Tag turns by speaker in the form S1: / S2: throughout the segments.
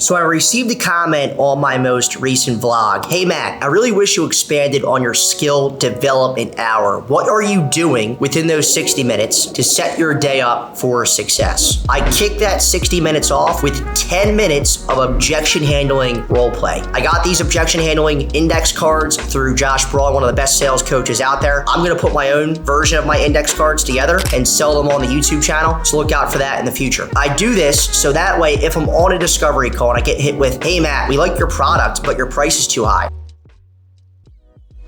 S1: So I received a comment on my most recent vlog. Hey Matt, I really wish you expanded on your skill development hour. What are you doing within those 60 minutes to set your day up for success? I kicked that 60 minutes off with 10 minutes of objection handling role play. I got these objection handling index cards through Josh Brawl, one of the best sales coaches out there. I'm gonna put my own version of my index cards together and sell them on the YouTube channel, so look out for that in the future. I do this so that way if I'm on a discovery call and I get hit with, hey Matt, we like your product, but your price is too high,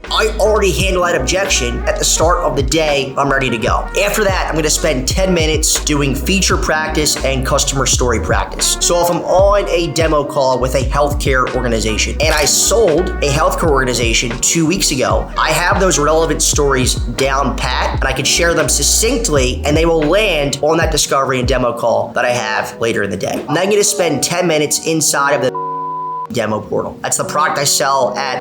S1: I already handle that objection at the start of the day. I'm ready to go. After that, I'm gonna spend 10 minutes doing feature practice and customer story practice. So if I'm on a demo call with a healthcare organization and I sold a healthcare organization 2 weeks ago, I have those relevant stories down pat and I can share them succinctly and they will land on that discovery and demo call that I have later in the day. I'm then gonna spend 10 minutes inside of the demo portal. That's the product I sell at.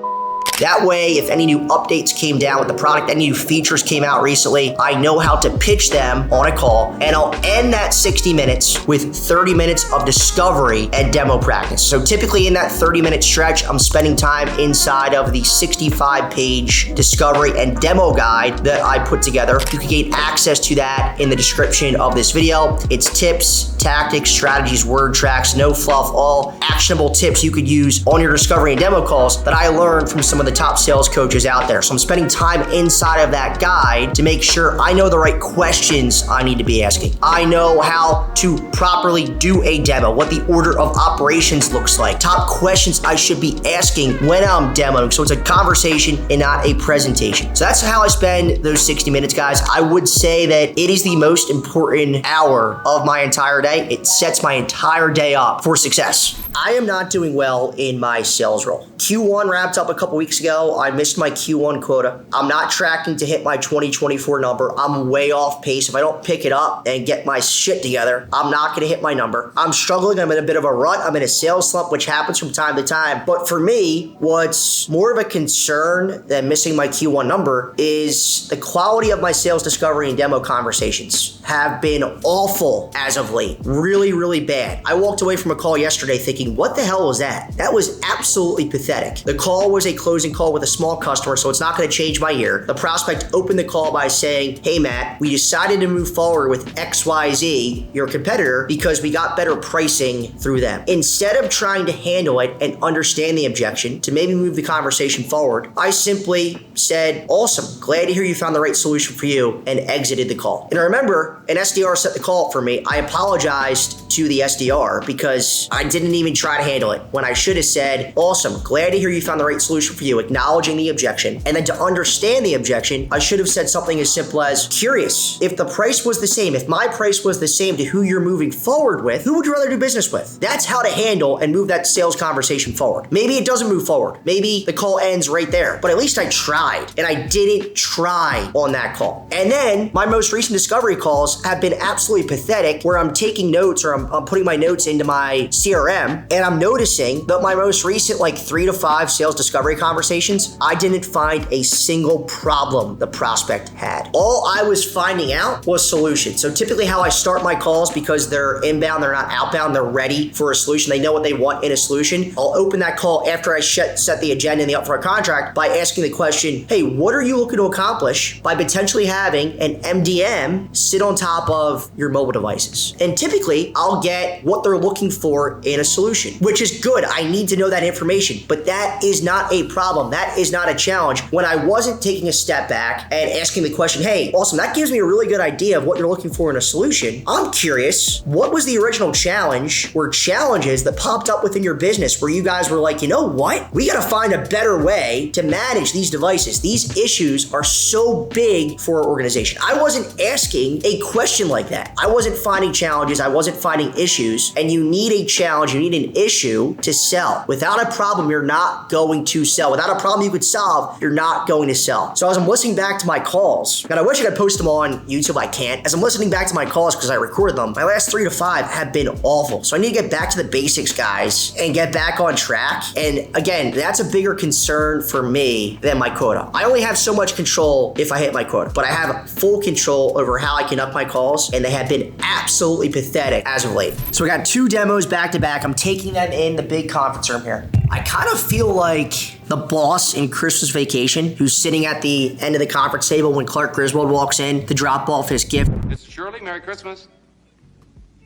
S1: That way, if any new updates came down with the product, any new features came out recently, I know how to pitch them on a call, and I'll end that 60 minutes with 30 minutes of discovery and demo practice. So typically in that 30-minute stretch, I'm spending time inside of the 65-page discovery and demo guide that I put together. You can gain access to that in the description of this video. It's tips, tactics, strategies, word tracks, no fluff, all actionable tips you could use on your discovery and demo calls that I learned from some of the top sales coaches out there. So I'm spending time inside of that guide to make sure I know the right questions I need to be asking. I know how to properly do a demo, what the order of operations looks like, top questions I should be asking when I'm demoing. So it's a conversation and not a presentation. So that's how I spend those 60 minutes, guys. I would say that it is the most important hour of my entire day. It sets my entire day up for success. I am not doing well in my sales role. Q1 wrapped up a couple weeks ago. I missed my Q1 quota. I'm not tracking to hit my 2024 number. I'm way off pace. If I don't pick it up and get my shit together, I'm not gonna hit my number. I'm struggling. I'm in a bit of a rut. I'm in a sales slump, which happens from time to time. But for me, what's more of a concern than missing my Q1 number is the quality of my sales discovery and demo conversations have been awful as of late. Really, really bad. I walked away from a call yesterday thinking, what the hell was that? That was absolutely pathetic. The call was a closing call with a small customer, so it's not gonna change my year. The prospect opened the call by saying, hey Matt, we decided to move forward with XYZ, your competitor, because we got better pricing through them. Instead of trying to handle it and understand the objection to maybe move the conversation forward, I simply said, awesome, glad to hear you found the right solution for you, and exited the call. And I remember an SDR set the call up for me. I apologized to the SDR because I didn't even try to handle it when I should have said, awesome, glad to hear you found the right solution for you, acknowledging the objection. And then to understand the objection, I should have said something as simple as, curious, if the price was the same, if my price was the same to who you're moving forward with, who would you rather do business with? That's how to handle and move that sales conversation forward. Maybe it doesn't move forward. Maybe the call ends right there, but at least I tried, and I didn't try on that call. And then my most recent discovery calls have been absolutely pathetic, where I'm taking notes or I'm putting my notes into my CRM, and I'm noticing that my most recent 3 to 5 sales discovery conversations, I didn't find a single problem the prospect had. All I was finding out was solutions. So typically how I start my calls, because they're inbound, they're not outbound, they're ready for a solution, they know what they want in a solution. I'll open that call after I set the agenda in the upfront contract by asking the question, hey, what are you looking to accomplish by potentially having an MDM sit on top of your mobile devices? And typically I'll get what they're looking for in a solution, which is good. I need to know that information, but that is not a problem. That is not a challenge when I wasn't taking a step back and asking the question, hey, awesome, that gives me a really good idea of what you're looking for in a solution. I'm curious, what was the original challenge or challenges that popped up within your business where you guys were like, you know what? We got to find a better way to manage these devices. These issues are so big for our organization. I wasn't asking a question like that. I wasn't finding challenges. I wasn't finding issues. And you need a challenge. You need an issue to sell. Without a problem, you're not going to sell. Without a problem you could solve, you're not going to sell. So as I'm listening back to my calls, and I wish I could post them on YouTube, I can't. As I'm listening back to my calls, because I record them, my last 3 to 5 have been awful. So I need to get back to the basics, guys, and get back on track. And again, that's a bigger concern for me than my quota. I only have so much control if I hit my quota, but I have full control over how I can up my calls, and they have been absolutely pathetic as as of late. So we got 2 demos back to back. I'm taking them in the big conference room here. I kind of feel like the boss in Christmas Vacation who's sitting at the end of the conference table when Clark Griswold walks in to drop off his gift.
S2: Mr. Shirley, Merry Christmas.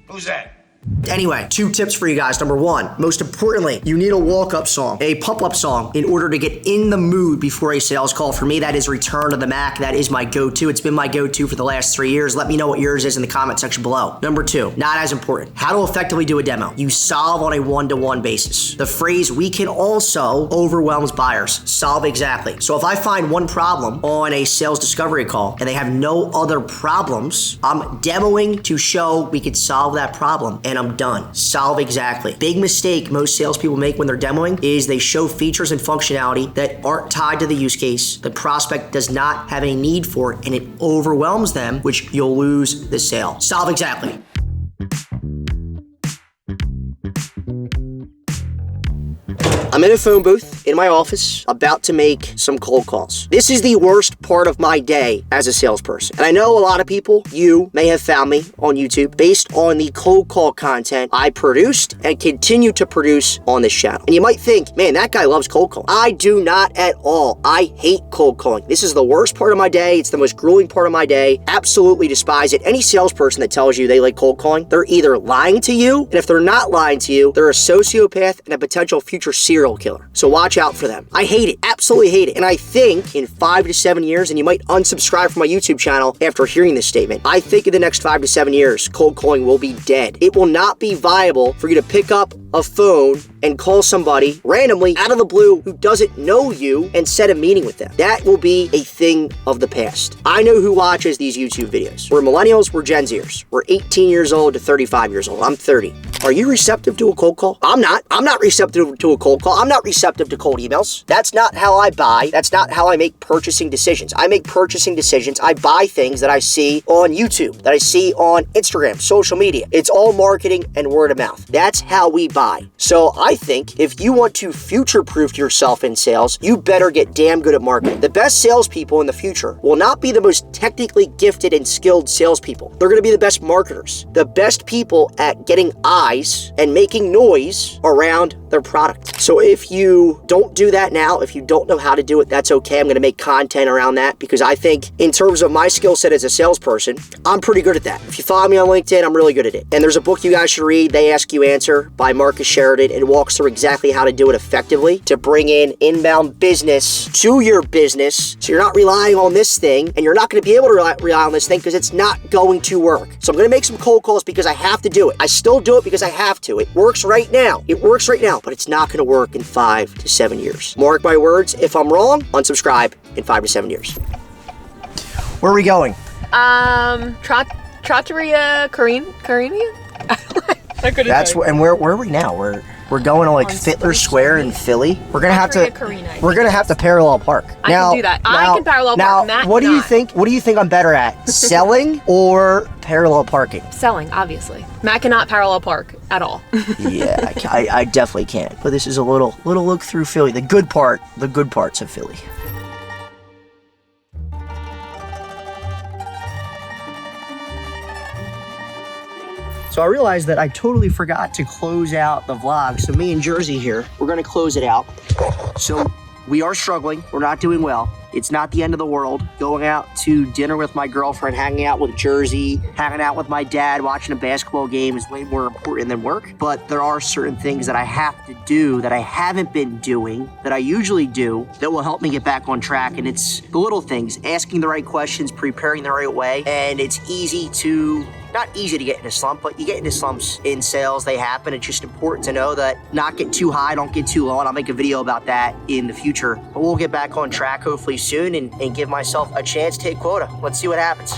S3: Who's that?
S1: Anyway, 2 tips for you guys. Number 1, most importantly, you need a walk-up song, a pump-up song in order to get in the mood before a sales call. For me, that is Return to the Mac. That is my go-to. It's been my go-to for the last 3 years. Let me know what yours is in the comment section below. Number 2, not as important, how to effectively do a demo. You solve on a one-to-one basis. The phrase "we can also" overwhelms buyers. Solve exactly. So if I find one problem on a sales discovery call and they have no other problems, I'm demoing to show we could solve that problem, and I'm done. Solve exactly. Big mistake most salespeople make when they're demoing is they show features and functionality that aren't tied to the use case. The prospect does not have a need for it, and it overwhelms them, which you'll lose the sale. Solve exactly. I'm in a phone booth in my office about to make some cold calls. This is the worst part of my day as a salesperson. And I know a lot of people, you may have found me on YouTube based on the cold call content I produced and continue to produce on this channel. And you might think, man, that guy loves cold calling. I do not at all. I hate cold calling. This is the worst part of my day. It's the most grueling part of my day. Absolutely despise it. Any salesperson that tells you they like cold calling, they're either lying to you, and if they're not lying to you, they're a sociopath and a potential future serial killer. So watch out for them. I hate it. Absolutely hate it. And I think in 5 to 7 years, and you might unsubscribe from my YouTube channel after hearing this statement, I think in the next 5 to 7 years, cold calling will be dead. It will not be viable for you to pick up a phone and call somebody randomly out of the blue who doesn't know you and set a meeting with them. That will be a thing of the past. I know who watches these YouTube videos. We're millennials, we're Gen Zers. We're 18 years old to 35 years old. I'm 30. Are you receptive to a cold call? I'm not. I'm not receptive to a cold call. I'm not receptive to cold emails. That's not how I buy. That's not how I make purchasing decisions. I make purchasing decisions. I buy things that I see on YouTube, that I see on Instagram, social media. It's all marketing and word of mouth. That's how we buy. So I think if you want to future-proof yourself in sales, you better get damn good at marketing. The best salespeople in the future will not be the most technically gifted and skilled salespeople. They're going to be the best marketers, the best people at getting eyes and making noise around their product. So if you don't do that now, if you don't know how to do it, that's okay. I'm going to make content around that because I think in terms of my skill set as a salesperson, I'm pretty good at that. If you follow me on LinkedIn, I'm really good at it. And there's a book you guys should read, They Ask You Answer by Marcus Sheridan. It walks through exactly how to do it effectively to bring in inbound business to your business. So you're not relying on this thing and you're not going to be able to rely on this thing because it's not going to work. So I'm going to make some cold calls because I have to do it. I still do it because I have to. It works right now. It works right now, but it's not going to work in 5 to 7 years. Mark my words. If I'm wrong, unsubscribe in 5 to 7 years. Where are we going?
S4: Trattoria Carina? I couldn't.
S1: That's where, and where are we now? We're going to like Fittler Square in Philly. We're gonna have to. We're gonna have to parallel park.
S4: I can do that. I can parallel park. Matt
S1: what do you
S4: cannot.
S1: think? What do you think I'm better at? Selling or parallel parking?
S4: Selling, obviously. Matt cannot parallel park at all.
S1: Yeah, I definitely can't. But this is a little look through Philly. The good parts of Philly. So I realized that I totally forgot to close out the vlog. So me and Jersey here, we're gonna close it out. So we are struggling, we're not doing well. It's not the end of the world. Going out to dinner with my girlfriend, hanging out with Jersey, hanging out with my dad, watching a basketball game is way more important than work. But there are certain things that I have to do that I haven't been doing, that I usually do, that will help me get back on track. And it's the little things, asking the right questions, preparing the right way. And it's easy to, not easy to get in a slump, but you get into slumps in sales, they happen. It's just important to know that not get too high, don't get too low, and I'll make a video about that in the future. But we'll get back on track hopefully soon and give myself a chance to hit quota. Let's see what happens.